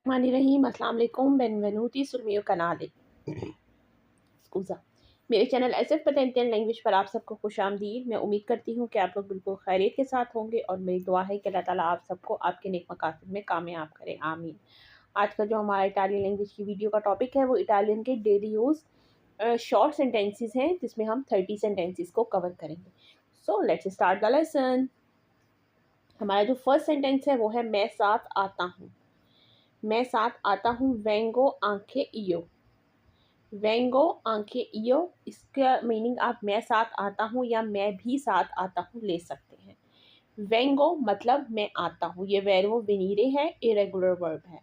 रहीम अस्सलाम वालेकुम बेनवेनुती sul mio canale स्कूज़ा। मेरे चैनल एसएफ पटेंटियन लैंग्वेज पर आप सबको खुशामदीद। मैं उम्मीद करती हूँ कि आप लोग बिल्कुल खैरियत के साथ होंगे और मेरी दुआ है कि अल्लाह ताला आप सबको आपके नेक मकासद में कामयाब करे, आमीन। आज का जो हमारा इटालियन लैंग्वेज की वीडियो का टॉपिक है वो इटालियन के डेली यूज़ शॉर्ट सेंटेंसेस हैं, जिसमें हम 30 सेंटेंसेस को कवर करेंगे। So let's start the lesson. हमारा जो फर्स्ट सेंटेंस है वो है मैं साथ आता हूँ। मैं साथ आता हूँ, वेंगो आंखें इयो। वेंगो आंखें इयो, इसका मीनिंग आप मैं साथ आता हूँ या मैं भी साथ आता हूँ ले सकते हैं। वेंगो मतलब मैं आता हूँ, ये वेर्बो वेनीरे है, इरेगुलर वर्ब है।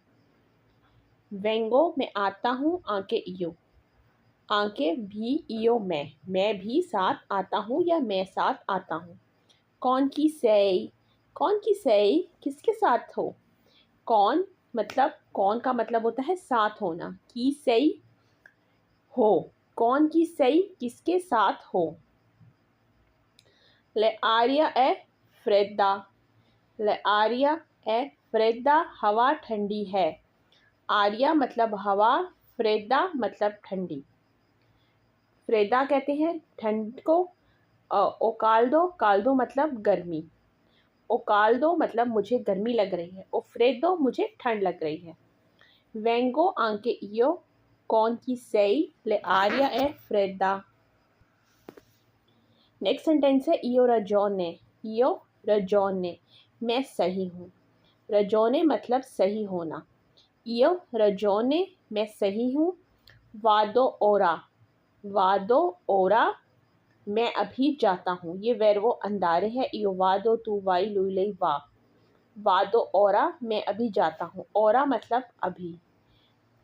वेंगो मैं आता हूँ, आंखें इयो, आंखें भी इयो मैं भी साथ आता हूँ या मैं साथ आता हूँ। कौन की सही, कौन की सही किसके साथ हो। कौन मतलब कौन का मतलब होता है साथ होना, की सही हो, कौन की सही किसके साथ हो। ले आर्या ए फ्रेदा, ले आर्या ए फ्रेदा हवा ठंडी है। आर्या मतलब हवा, फ्रेदा मतलब ठंडी। फ्रेदा कहते हैं ठंड को। ओकाल्दो, काल्दो मतलब गर्मी। ओकाल्दो मतलब मुझे गर्मी लग रही है, ओफ्रेदो मुझे ठंड लग रही है। वेंगो आंके इयो, कौन की सही, ले आर्या ए फ्रेदा। नेक्स्ट सेंटेंस है इयो रजोने। इयो रजोने मैं सही हूँ। रजोने मतलब सही होना। इयो रजोने मैं सही हूँ। वादो ओरा, वादो ओरा मैं अभी जाता हूँ, ये वेर्बो अंदारे है। इयो वादो तू वाई लुई वा। वादो ओरा मैं अभी जाता हूँ, ओरा मतलब अभी।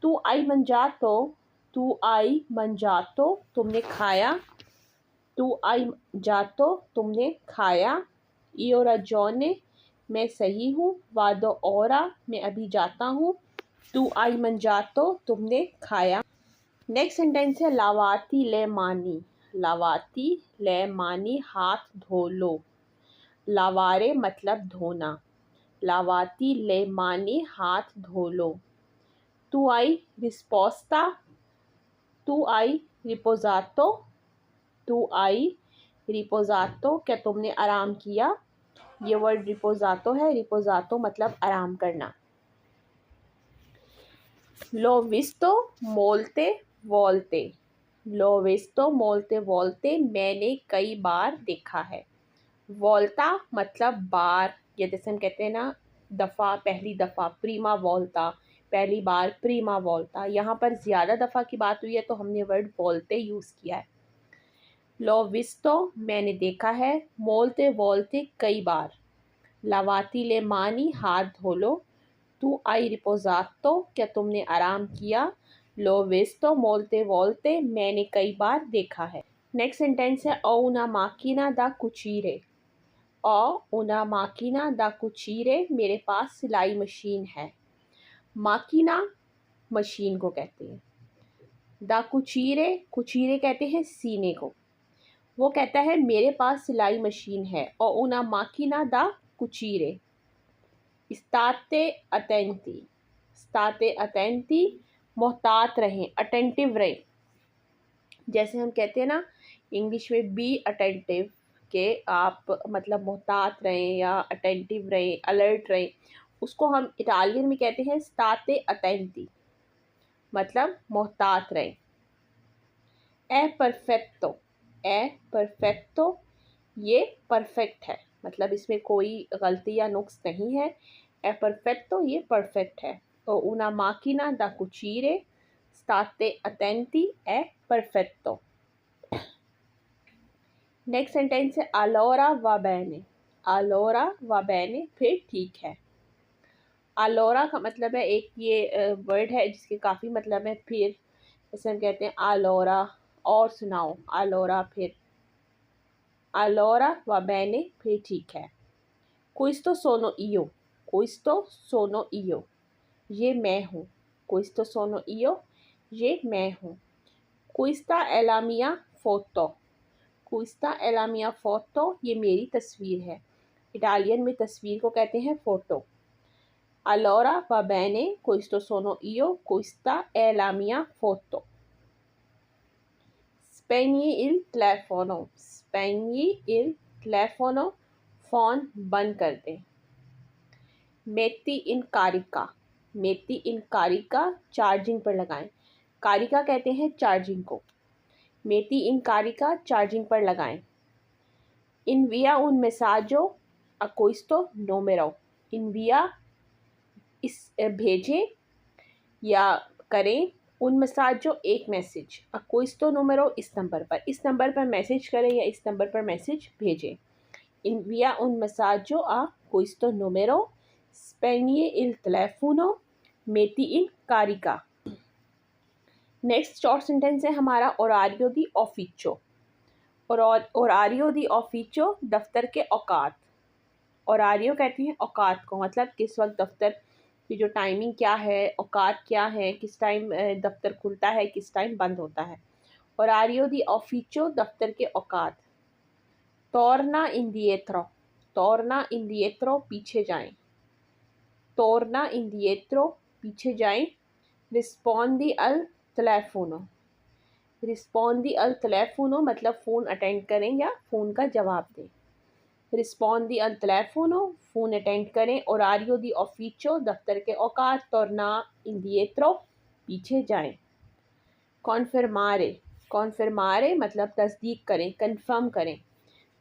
तू आई मंजातो, तू आई मंजातो तुमने खाया। तू आई जातो तुमने खाया। इयो रजोने मैं सही हूँ। वादो ओरा मैं अभी जाता हूँ। तू आई मंजातो तुमने खाया। नेक्स्ट सेंटेंस है लावाती ले मानी। लावाती ले मानी हाथ धो लो। लावारे मतलब धोना। लावाती ले मानी हाथ धो लो। तू आई रिस्पोस्ता, तू आई रिपोजातो, तू आई रिपोजातो क्या तुमने आराम किया। ये वर्ड रिपोजातो है, रिपोजातो मतलब आराम करना। लो विस्तो मोलते वोलते, लो विस्तो मोलते वोलते मैंने कई बार देखा है। वोल्ता मतलब बार, या जैसे हम कहते हैं ना दफ़ा, पहली दफ़ा, प्रीमा वोल्ता पहली बार, प्रीमा वोल्ता। यहाँ पर ज़्यादा दफ़ा की बात हुई है तो हमने वर्ड वोल्ते यूज़ किया है। लो विस्तो मैंने देखा है, मोलते वोलते कई बार। लावाती ले मानी हाथ धो लो। तू आई रिपोजातो क्या तुमने आराम किया। लो विस्तो मोलते वोलते मैंने कई बार देखा है। नेक्स्ट सेंटेंस है ओ una macchina da cucire। ओ una macchina da cucire मेरे पास सिलाई मशीन है। माकिना मशीन को कहते हैं। दा कुचीरे, कुचीरे कहते हैं सीने को। वो कहता है मेरे पास सिलाई मशीन है। और una macchina da cucire। स्ताते अटेंटी, स्ताते अटेंटी मोहतात रहें, अटेंटिव रहें। जैसे हम कहते हैं ना इंग्लिश में बी अटेंटिव, के आप मतलब मोहतात रहें या अटेंटिव रहें, अलर्ट रहें, उसको हम इटालियन में कहते हैं स्ताते अटेंटी, मतलब मोहतात रहें। ए परफेक्टो, ए परफेक्टो ये परफेक्ट है, मतलब इसमें कोई गलती या नुक्स नहीं है। ए परफेक्टो ये परफेक्ट है। तो una macchina da cucire state attenti è perfetto। Next sentence है allora va bene। allora va bene फिर ठीक है। allora का मतलब है एक ये वर्ड है जिसके काफ़ी मतलब है फिर, जैसे हम कहते हैं allora और सुनाओ, allora फिर। allora va bene फिर ठीक है। questo sono io, questo sono io ये मैं हूँ। questo sono io ये मैं हूँ। questa è la mia foto, questa è la mia foto ये मेरी तस्वीर है। इटालियन में तस्वीर को कहते हैं photo. Allora va bene, questo sono io, questa è la mia foto. Spegni il telefono, spegni il telefono, phone बंद कर दे। मेtti in carica, मेtti in carica, charging पर लगाएं। कारिका कहते हैं चार्जिंग को। मेtti in carica, चार्जिंग पर लगाएं। Invia un messaggio a questo numero, invia इस भेजें या करें उन मसाजो एक मैसेज a questo numero, इस नंबर पर मैसेज करें या इस नंबर पर मैसेज भेजें। Invia un messaggio a questo numero, spegne il telefono, metti in carica। Next short sentence है हमारा orario di ufficio। orario di ufficio दफ्तर के औकात। orario कहते हैं औकात को, मतलब किस वक्त दफ्तर की जो टाइमिंग क्या है, औकात क्या है, किस टाइम दफ्तर खुलता है, किस टाइम बंद होता है। orario di ufficio दफ्तर के औकात। torna indietro, torna indietro पीछे जाएं। torna indietro पीछे जाएं। rispondi al telefono, रिस्पॉन्दी अल telefono मतलब फ़ोन अटेंड करें या फ़ोन का जवाब दें। रिस्पॉन्दी अल telefono फ़ोन अटेंड करें। orario di ufficio दफ्तर के औकात। torna indietro पीछे जाएं। confermare, confermare मतलब तस्दीक करें, कंफर्म करें।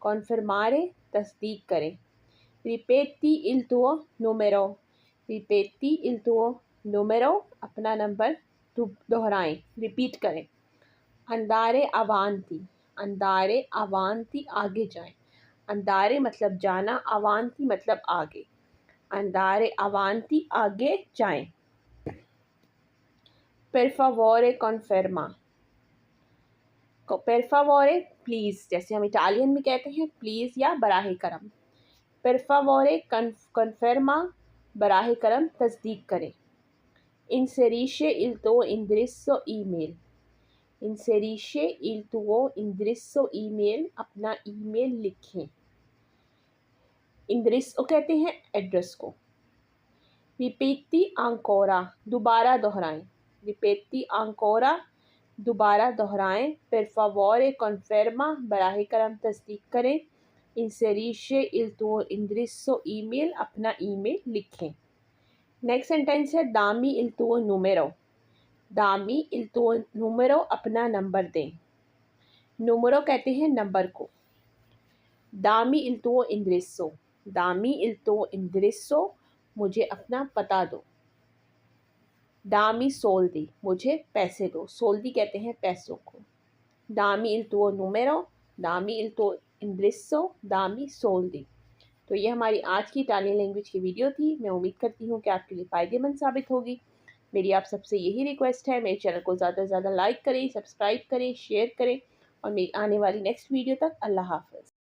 confermare तस्दीक करें। ripeti il tuo numero, ripeti il tuo numero अपना नंबर दोहराएं, रिपीट करें। अंदारे अवांती, अंदारे अवांती आगे जाएं। अंदारे मतलब जाना, अवांती मतलब आगे। अंदारे अवांती आगे जाएं। per favore conferma, per favore please, जैसे हम इटालियन में कहते हैं प्लीज़ या बराहे करम। per favore conferma बराहे करम तस्दीक करें। inserisce il tuo indirizzo email, inserisce il tuo indirizzo email अपना ईमेल लिखें। indirizzo कहते हैं एड्रेस को। ripeti ancora दोबारा दोहराएं। ripeti ancora दोबारा दोहराएं। per favore conferma बराहे करम तस्दीक करें। inserisce il tuo indirizzo email अपना ईमेल लिखें। नेक्स्ट सेंटेंस है दामी il tuo numero, दामी il tuo numero अपना नंबर दें। numero कहते हैं नंबर को। दामी il tuo indirizzo, दामी il tuo indirizzo मुझे अपना पता दो। दामी soldi मुझे पैसे दो, soldi कहते हैं पैसों को। दामी il tuo numero, दामी il tuo indirizzo, दामी soldi। तो ये हमारी आज की इटालियन लैंग्वेज की वीडियो थी। मैं उम्मीद करती हूँ कि आपके लिए फ़ायदेमंद साबित होगी। मेरी आप सबसे यही रिक्वेस्ट है, मेरे चैनल को ज़्यादा से ज़्यादा लाइक करें, सब्सक्राइब करें, शेयर करें और मेरी आने वाली नेक्स्ट वीडियो तक अल्लाह हाफ़िज़।